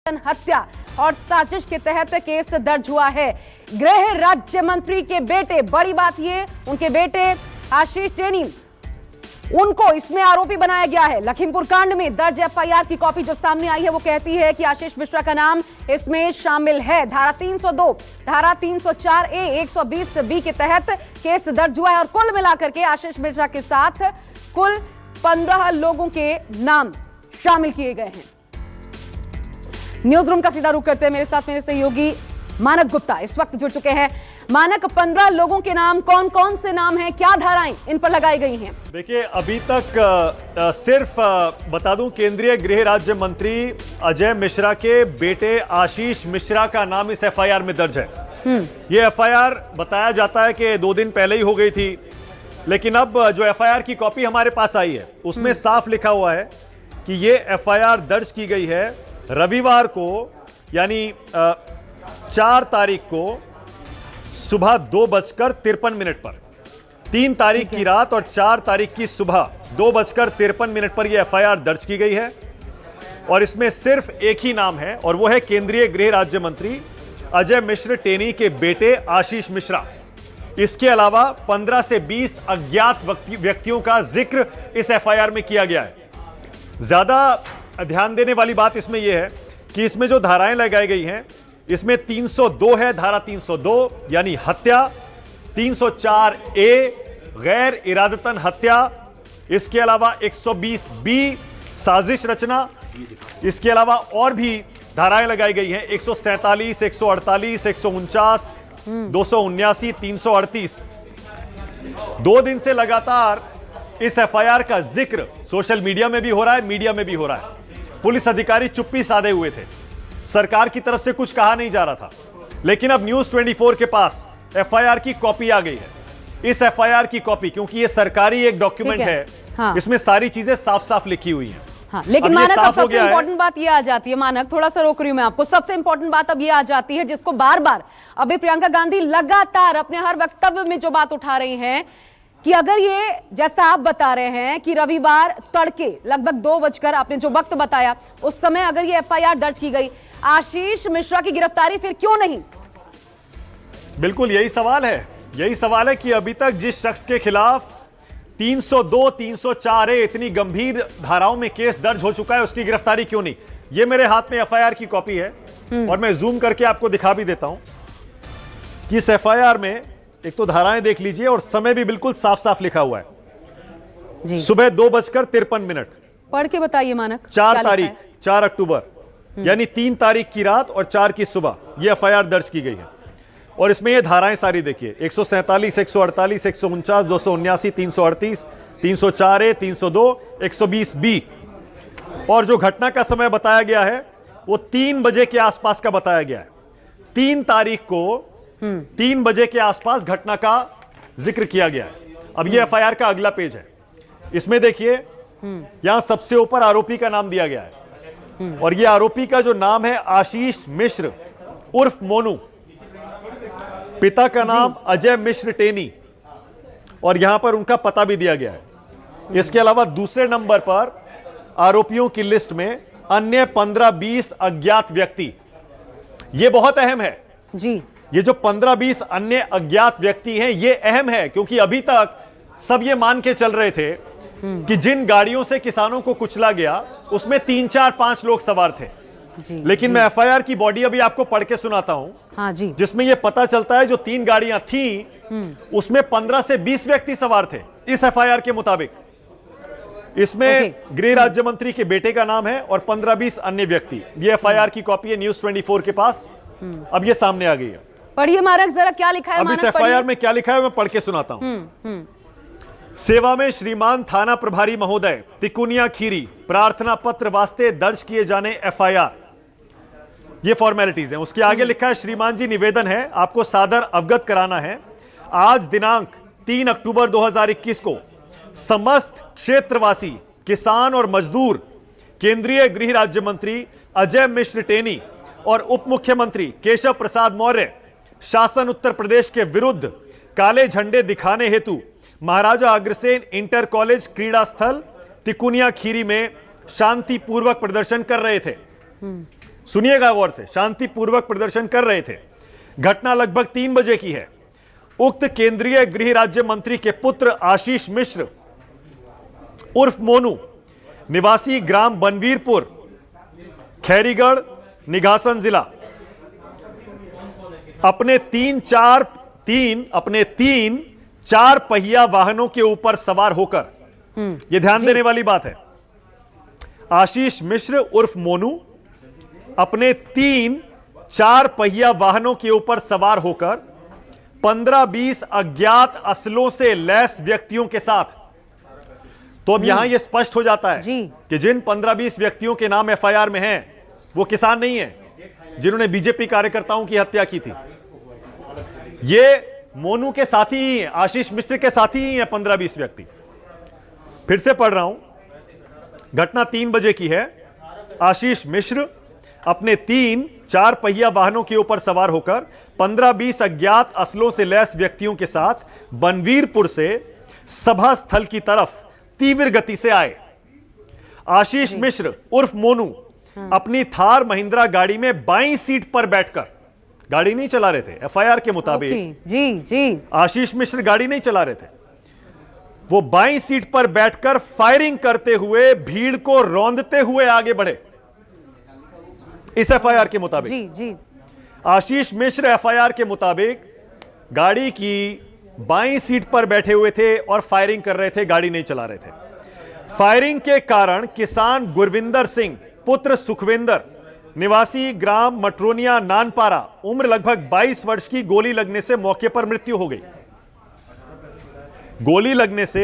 हत्या और साजिश के तहत केस दर्ज हुआ है। गृह राज्य मंत्री के बेटे, बड़ी बात ये, उनके बेटे आशीष टेनी, उनको इसमें आरोपी बनाया गया है। लखीमपुर कांड में दर्ज एफआईआर की कॉपी जो सामने आई है वो कहती है कि आशीष मिश्रा का नाम इसमें शामिल है। धारा 302, धारा 304A, 120B के तहत केस दर्ज हुआ है और कुल मिलाकर के आशीष मिश्रा के साथ कुल 15 लोगों के नाम शामिल किए गए हैं। न्यूज रूम का सीधा रुख करते हैं, मेरे साथ मेरे सहयोगी मानक गुप्ता इस वक्त जुड़ चुके हैं। मानक, 15 लोगों के नाम कौन कौन से नाम हैं, क्या धाराएं इन पर लगाई गई हैं? देखिए, अभी तक सिर्फ बता दूं, केंद्रीय गृह राज्य मंत्री अजय मिश्रा के बेटे आशीष मिश्रा का नाम इस एफआईआर में दर्ज है। ये एफआईआर बताया जाता है कि 2 दिन पहले ही हो गई थी, लेकिन अब जो एफआईआर की कॉपी हमारे पास आई है उसमें साफ लिखा हुआ है कि ये एफआईआर दर्ज की गई है रविवार को, यानी 4 तारीख को सुबह 2:53 पर। 3 तारीख की रात और 4 तारीख की सुबह 2:53 पर यह एफआईआर दर्ज की गई है और इसमें सिर्फ एक ही नाम है और वो है केंद्रीय गृह राज्य मंत्री अजय मिश्र टेनी के बेटे आशीष मिश्रा। इसके अलावा 15 से 20 अज्ञात व्यक्तियों का जिक्र इस एफआईआर में किया गया है। ज्यादा ध्यान देने वाली बात इसमें यह है कि इसमें जो धाराएं लगाई गई हैं, इसमें 302 है, धारा 302 यानी हत्या, 304A गैर इरादतन हत्या, इसके अलावा 120B साजिश रचना, इसके अलावा और भी धाराएं लगाई गई हैं 147, 148, 149, 279, 338। 2 दिन से लगातार इस एफआईआर का जिक्र सोशल मीडिया में भी हो रहा है, मीडिया में भी हो रहा है। पुलिस अधिकारी चुप्पी साधे हुए थे, सरकार की तरफ से कुछ कहा नहीं जा रहा था, लेकिन अब न्यूज 24 के पास एफआईआर की कॉपी आ गई है। इस एफआईआर की कॉपी, क्योंकि ये सरकारी एक डॉक्यूमेंट है, हाँ। इसमें सारी चीजें साफ साफ लिखी हुई हैं। हाँ, लेकिन मानक, अब सबसे इंपॉर्टेंट बात ये आ जाती है, मानक थोड़ा सा रोक रही हूं मैं आपको, सबसे इंपॉर्टेंट बात अब ये आ जाती है जिसको बार बार अभी प्रियंका गांधी लगातार अपने हर वक्तव्य में जो बात उठा रही हैं कि अगर ये जैसा आप बता रहे हैं कि रविवार तड़के लगभग 2 बजकर, आपने जो वक्त बताया उस समय अगर ये एफआईआर दर्ज की गई, आशीष मिश्रा की गिरफ्तारी फिर क्यों नहीं? बिल्कुल यही सवाल है कि अभी तक जिस शख्स के खिलाफ 302, 304A इतनी गंभीर धाराओं में केस दर्ज हो चुका है, उसकी गिरफ्तारी क्यों नहीं? ये मेरे हाथ में एफआईआर की कॉपी है और मैं जूम करके आपको दिखा भी देता हूं कि इस एफआईआर में एक तो धाराएं देख लीजिए और समय भी बिल्कुल साफ साफ लिखा हुआ है जी। सुबह 2:53 पढ़ के बताइए मानक। 4 तारीख, 4 अक्टूबर, यानी 3 तारीख की रात और 4 की सुबह ये एफआईआर दर्ज की गई है और इसमें ये धाराएं सारी देखिए, 147, 148, 149, 279, 338, 304A, 302, 120B। और जो घटना का समय बताया गया है वो 3 बजे के आसपास का बताया गया है। 3 तारीख को 3 बजे के आसपास घटना का जिक्र किया गया है। अब ये एफआईआर का अगला पेज है, इसमें देखिए यहां सबसे ऊपर आरोपी का नाम दिया गया है और ये आरोपी का जो नाम है आशीष मिश्र उर्फ मोनू, पिता का नाम अजय मिश्र टेनी और यहां पर उनका पता भी दिया गया है। इसके अलावा दूसरे नंबर पर आरोपियों की लिस्ट में अन्य 15-20 अज्ञात व्यक्ति। यह बहुत अहम है जी। ये जो 15-20 अन्य अज्ञात व्यक्ति हैं, ये अहम है क्योंकि अभी तक सब ये मान के चल रहे थे कि जिन गाड़ियों से किसानों को कुचला गया उसमें 3, 4, 5 लोग सवार थे जी, लेकिन मैं एफआईआर की बॉडी अभी आपको पढ़ के सुनाता हूं, हाँ जी, जिसमें यह पता चलता है जो 3 गाड़ियां थी उसमें 15 से 20 व्यक्ति सवार थे इस एफआईआर के मुताबिक। इसमें गृह राज्य मंत्री के बेटे का नाम है और 15-20 अन्य व्यक्ति। ये एफआईआर की कॉपी है न्यूज 24 के पास, अब ये सामने आ गई है। पढ़िए मानक जरा, क्या लिखा है? अब इस एफआईआर में क्या लिखा है मैं पढ़ के सुनाता हूं। सेवा में श्रीमान थाना प्रभारी महोदय तिकुनिया खीरी प्रार्थना पत्र वास्ते दर्ज किए जाने एफआईआर। ये फॉर्मेलिटीज हैं। उसके आगे लिखा है, श्रीमान जी निवेदन है आपको सादर अवगत कराना है, आज दिनांक 3 अक्टूबर 2021 को समस्त क्षेत्रवासी किसान और मजदूर केंद्रीय गृह राज्य मंत्री अजय मिश्र टेनी और उप मुख्यमंत्री केशव प्रसाद मौर्य शासन उत्तर प्रदेश के विरुद्ध काले झंडे दिखाने हेतु महाराजा अग्रसेन इंटर कॉलेज क्रीड़ा स्थल तिकुनिया खीरी में शांतिपूर्वक प्रदर्शन कर रहे थे। सुनिएगा गौर से, शांतिपूर्वक प्रदर्शन कर रहे थे। घटना लगभग 3 बजे की है। उक्त केंद्रीय गृह राज्य मंत्री के पुत्र आशीष मिश्र उर्फ मोनू, निवासी ग्राम बनवीरपुर, खैरीगढ़, निघासन जिला, अपने तीन चार पहिया वाहनों के ऊपर सवार होकर, यह ध्यान देने वाली बात है, आशीष मिश्र उर्फ मोनू अपने 3-4 पहिया वाहनों के ऊपर सवार होकर 15-20 अज्ञात असलों से लैस व्यक्तियों के साथ, तो अब यहां यह स्पष्ट हो जाता है कि जिन 15-20 व्यक्तियों के नाम एफआईआर में हैं वो किसान नहीं है जिन्होंने बीजेपी कार्यकर्ताओं की हत्या की थी। ये मोनू के साथी ही हैं, आशीष मिश्र के साथी ही हैं 15-20 व्यक्ति। फिर से पढ़ रहा हूं, घटना 3 बजे की है। आशीष मिश्र अपने 3-4 पहिया वाहनों के ऊपर सवार होकर 15-20 अज्ञात असलों से लैस व्यक्तियों के साथ बनवीरपुर से सभा स्थल की तरफ तीव्र गति से आए। आशीष मिश्र उर्फ मोनू अपनी थार महिंद्रा गाड़ी में बाईं सीट पर बैठकर, गाड़ी नहीं चला रहे थे एफआईआर के मुताबिक, जी आशीष मिश्र गाड़ी नहीं चला रहे थे, वो बाईं सीट पर बैठकर फायरिंग करते हुए भीड़ को रौंदते हुए आगे बढ़े। इस एफआईआर के मुताबिक जी। आशीष मिश्र एफआईआर के मुताबिक गाड़ी की बाईं सीट पर बैठे हुए थे और फायरिंग कर रहे थे, गाड़ी नहीं चला रहे थे। फायरिंग के कारण किसान गुरविंदर सिंह पुत्र सुखविंदर, निवासी ग्राम मटरोनिया नानपारा, उम्र लगभग 22 वर्ष की, गोली लगने से मौके पर मृत्यु हो गई। गोली लगने से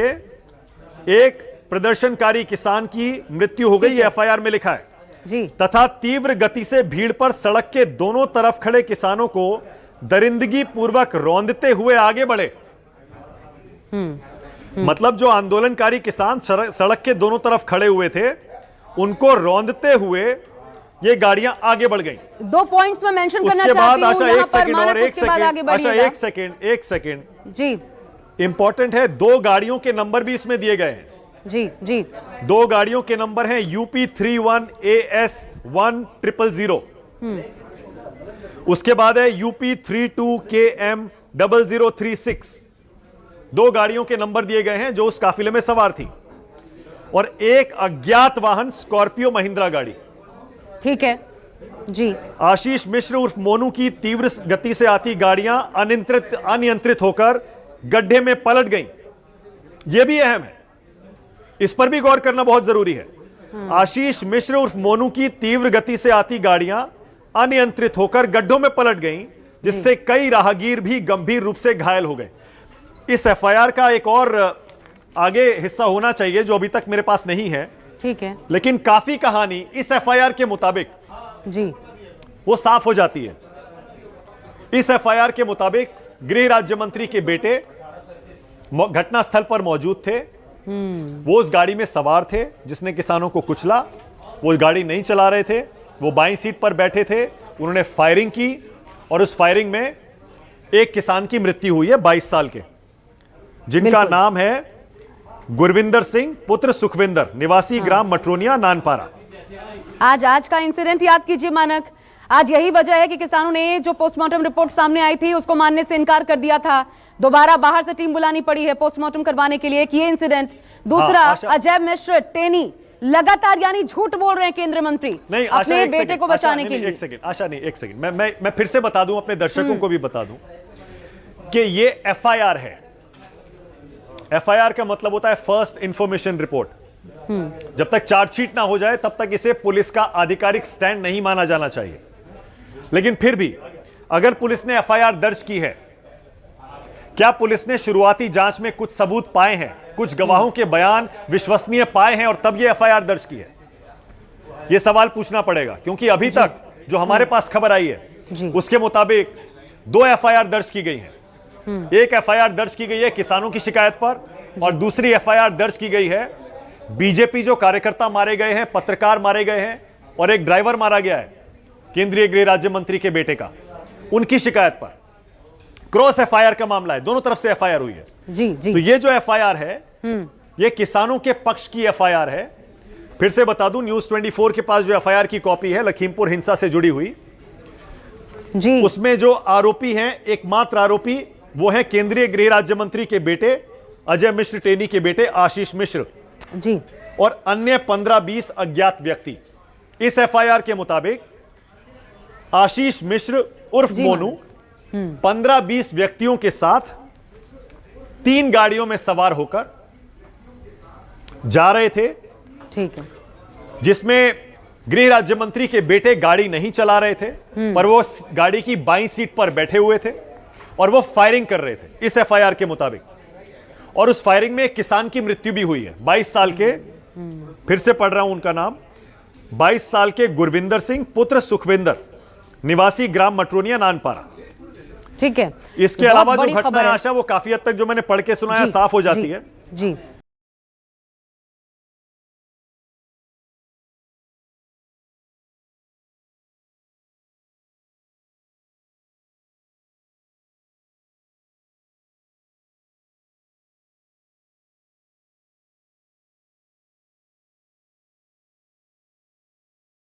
एक प्रदर्शनकारी किसान की मृत्यु हो गई, एफआईआर में लिखा है जी। तथा तीव्र गति से भीड़ पर सड़क के दोनों तरफ खड़े किसानों को दरिंदगी पूर्वक रौंदते हुए आगे बढ़े। मतलब जो आंदोलनकारी किसान सड़क के दोनों तरफ खड़े हुए थे, उनको रौंदते हुए ये गाड़ियां आगे बढ़ गईं। 2 पॉइंट्स में मेंशन करना चाहती हूं। आशा एक सेकंड जी, इंपॉर्टेंट है, 2 गाड़ियों के नंबर भी इसमें दिए गए हैं जी। 2 गाड़ियों के नंबर हैं UP 31AS100, उसके बाद है UP 32KM0036। 2 गाड़ियों के नंबर दिए गए हैं जो उस काफिले में सवार थी, और एक अज्ञात वाहन स्कॉर्पियो महिंद्रा गाड़ी। ठीक है जी। आशीष मिश्र उर्फ मोनू की तीव्र गति से आती गाड़ियां अनियंत्रित होकर गड्ढे में पलट गईं। यह भी अहम है, इस पर भी गौर करना बहुत जरूरी है। आशीष मिश्र उर्फ मोनू की तीव्र गति से आती गाड़ियां अनियंत्रित होकर गड्ढों में पलट गईं, जिससे कई राहगीर भी गंभीर रूप से घायल हो गए। इस एफआईआर का एक और आगे हिस्सा होना चाहिए जो अभी तक मेरे पास नहीं है, ठीक है, लेकिन काफी कहानी इस एफआईआर के मुताबिक जी वो साफ हो जाती है। इस एफआईआर के मुताबिक गृह राज्य मंत्री के बेटे घटनास्थल पर मौजूद थे। वो उस गाड़ी में सवार थे जिसने किसानों को कुचला। वो गाड़ी नहीं चला रहे थे, वो बाईं सीट पर बैठे थे। उन्होंने फायरिंग की और उस फायरिंग में एक किसान की मृत्यु हुई है 22 साल के, जिनका नाम है गुरविंदर सिंह पुत्र सुखविंदर, निवासी ग्राम मटरोनिया नानपारा। आज का इंसिडेंट याद कीजिए मानक, आज यही वजह है कि किसानों ने जो पोस्टमार्टम रिपोर्ट सामने आई थी उसको मानने से इनकार कर दिया था। दोबारा बाहर से टीम बुलानी पड़ी है पोस्टमार्टम करवाने के लिए कि ये इंसिडेंट। दूसरा, अजय मिश्र टेनी लगातार यानी झूठ बोल रहे हैं केंद्रीय मंत्री अपने बेटे को बचाने के लिए। एक सेकंड मैं फिर से बता दूं, अपने दर्शकों को भी बता दूं कि ये एफआईआर है। एफआईआर का मतलब होता है फर्स्ट इंफॉर्मेशन रिपोर्ट। जब तक चार्जशीट ना हो जाए तब तक इसे पुलिस का आधिकारिक स्टैंड नहीं माना जाना चाहिए। लेकिन फिर भी अगर पुलिस ने एफआईआर दर्ज की है, क्या पुलिस ने शुरुआती जांच में कुछ सबूत पाए हैं, कुछ गवाहों के बयान विश्वसनीय पाए हैं और तब यह एफआईआर दर्ज की है? यह सवाल पूछना पड़ेगा, क्योंकि अभी तक जो हमारे पास खबर आई है उसके मुताबिक 2 एफआईआर दर्ज की गई हैं। एक एफआईआर दर्ज की गई है किसानों की शिकायत पर, और दूसरी एफआईआर दर्ज की गई है बीजेपी जो कार्यकर्ता मारे गए हैं, पत्रकार मारे गए हैं, और एक ड्राइवर मारा गया है केंद्रीय गृह राज्य मंत्री के बेटे का, उनकी शिकायत पर। क्रॉस एफआईआर का मामला है, दोनों तरफ से एफआईआर हुई है जी। तो ये जो एफआईआर है ये किसानों के पक्ष की एफआईआर है, फिर से बता दूं, न्यूज 24 के पास जो एफआईआर की कॉपी है लखीमपुर हिंसा से जुड़ी हुई, जी, उसमें जो आरोपी हैं, एकमात्र आरोपी वो है केंद्रीय गृह राज्य मंत्री के बेटे अजय मिश्र टेनी के बेटे आशीष मिश्र जी, और अन्य 15-20 अज्ञात व्यक्ति। इस एफआईआर के मुताबिक आशीष मिश्र उर्फ मोनू 15-20 व्यक्तियों के साथ 3 गाड़ियों में सवार होकर जा रहे थे, ठीक है, जिसमें गृह राज्य मंत्री के बेटे गाड़ी नहीं चला रहे थे, पर वो गाड़ी की बाईं सीट पर बैठे हुए थे और वो फायरिंग कर रहे थे इस एफआईआर के मुताबिक। और उस फायरिंग में एक किसान की मृत्यु भी हुई है, 22 साल के, फिर से पढ़ रहा हूं उनका नाम, 22 साल के गुरविंदर सिंह पुत्र सुखविंदर, निवासी ग्राम मटरोनिया नानपारा। ठीक है। इसके अलावा जो घटना है आशा, वो काफी हद तक जो मैंने पढ़ के सुनाया साफ हो जाती है। जी।